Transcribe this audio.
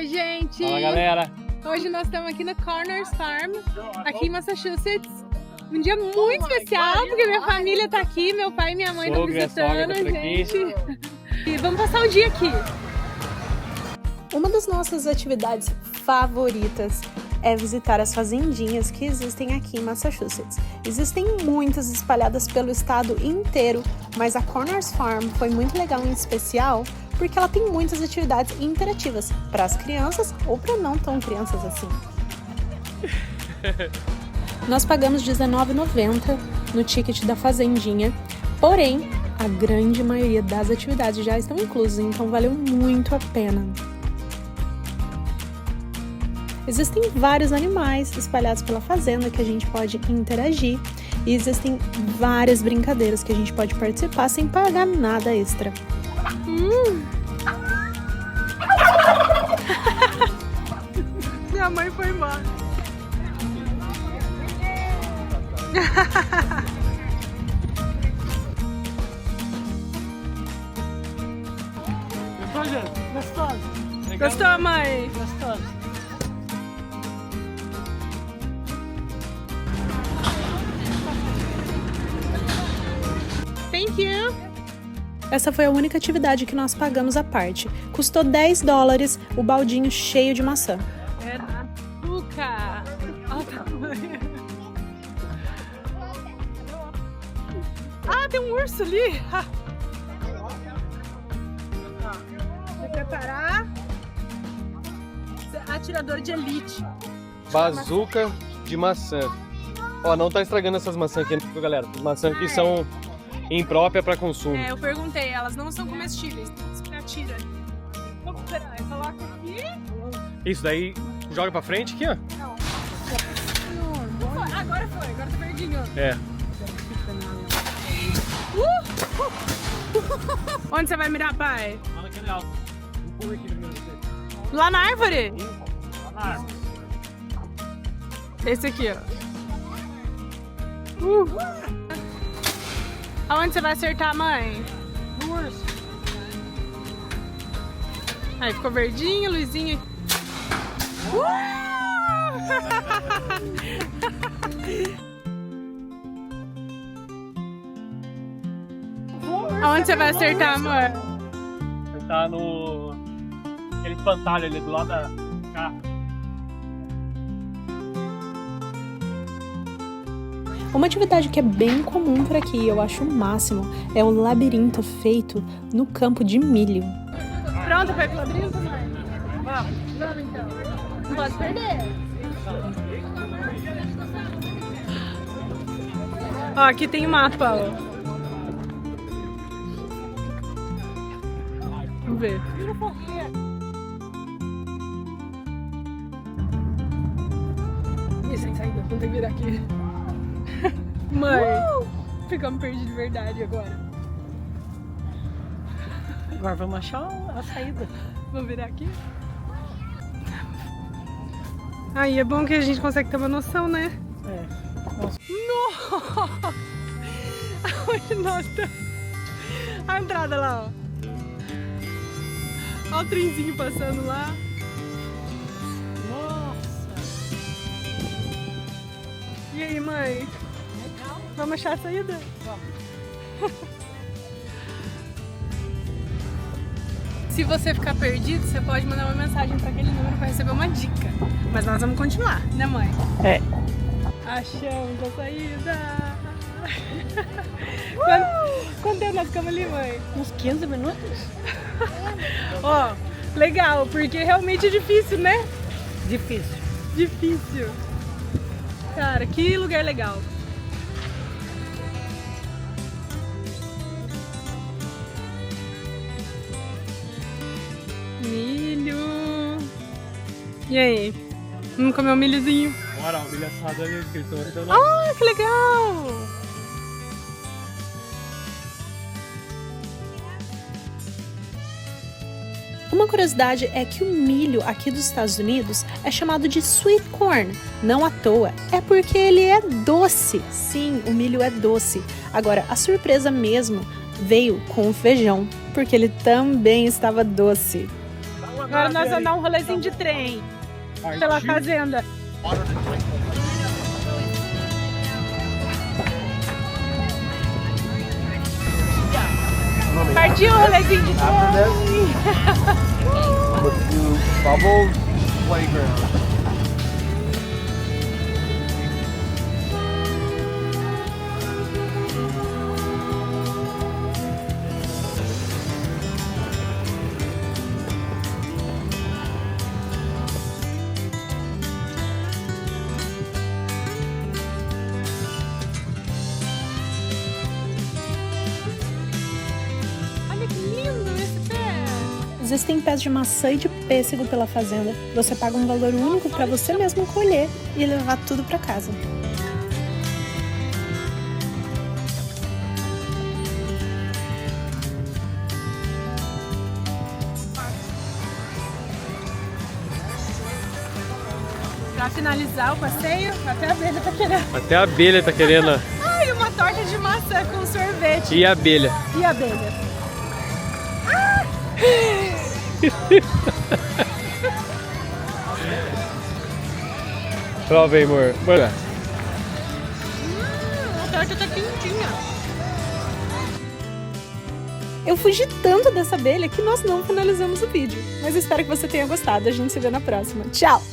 Oi, gente! Fala, galera! Hoje nós estamos aqui no Corners Farm, aqui em Massachusetts. Um dia muito especial, porque minha família tá aqui, meu pai e minha mãe estão visitando, gente. E vamos passar o dia aqui. Uma das nossas atividades favoritas é visitar as fazendinhas que existem aqui em Massachusetts. Existem muitas espalhadas pelo estado inteiro, mas a Corners Farm foi muito legal em especial porque ela tem muitas atividades interativas para as crianças ou para não tão crianças assim. Nós pagamos R$19,90 no ticket da fazendinha, porém a grande maioria das atividades já estão inclusas, então valeu muito a pena. Existem vários animais espalhados pela fazenda que a gente pode interagir e existem várias brincadeiras que a gente pode participar sem pagar nada extra. Minha mãe foi embora. Gostou, gente? Gostoso. Legal? Gostou, mãe? Gostoso. Thank you! Essa foi a única atividade que nós pagamos à parte. Custou $10 o baldinho cheio de maçã. É açúcar! Olha o tamanho. Ah, tem um urso ali! Vou preparar. Atirador de elite. Bazuca de maçã. Ó, não tá estragando essas maçãs aqui, viu, galera? As maçãs aqui são impróprias para consumo. É, eu perguntei, elas não são comestíveis, você atira. Vamos esperar, eu coloco aqui. Isso daí joga pra frente aqui, ó. Não. Agora foi, agora tá verdinho. É. Onde você vai mirar, pai? Lá naquele alto. Empurra aqui primeiro você. Lá na árvore? Lá na árvore. Esse aqui, ó. Aonde você vai acertar, mãe? No urso. Aí, ficou verdinho, luzinha. Aonde você vai acertar, amor? Tá no... aquele espantalho ali do lado da carro. Uma atividade que é bem comum por aqui, eu acho o máximo, é o labirinto feito no campo de milho. Pronto, vai pro labirinto, mãe? Vamos então. Não pode perder. Ó, aqui tem mapa, ó. Vamos ver. Ih, sem saída, vamos ter que virar aqui. Mãe, ficamos perdidos de verdade agora. Agora vamos achar a saída. Vamos virar aqui? Aí é bom que a gente consegue ter uma noção, né? É. Nossa! Onde nós estamos? A entrada lá, ó. Olha o trenzinho passando lá. Nossa. E aí, mãe? Vamos achar a saída? Vamos. Se você ficar perdido, você pode mandar uma mensagem para aquele número para receber uma dica. Mas nós vamos continuar, né, mãe? É. Achamos a saída! Quanto tempo nós ficamos ali, mãe? Uns 15 minutos? Ó, legal, porque realmente é difícil, né? Difícil. Difícil. Cara, que lugar legal. Milho. E aí? Vamos comer um milhozinho? Bora, o milho assado ali, que eles estão dando. Ah, que legal! Uma curiosidade é que o milho aqui dos Estados Unidos é chamado de sweet corn, não à toa, é porque ele é doce. Sim, o milho é doce. Agora, a surpresa mesmo veio com o feijão, porque ele também estava doce. Agora nós vamos dar um rolezinho de trem pela fazenda. Partiu o rolezinho de trem! Bubble Playground. Olha que lindo esse pé! Existem pés de maçã e de pêssego pela fazenda. Você paga um valor único para você mesmo colher e levar tudo para casa. Pra finalizar o passeio, até a abelha tá querendo. Até a abelha tá querendo. Ai, uma torta de maçã com sorvete. E a abelha? E a abelha? Prova aí, amor. Bora. A torta tá quentinha. Eu fugi tanto dessa abelha que nós não finalizamos o vídeo. Mas espero que você tenha gostado. A gente se vê na próxima. Tchau!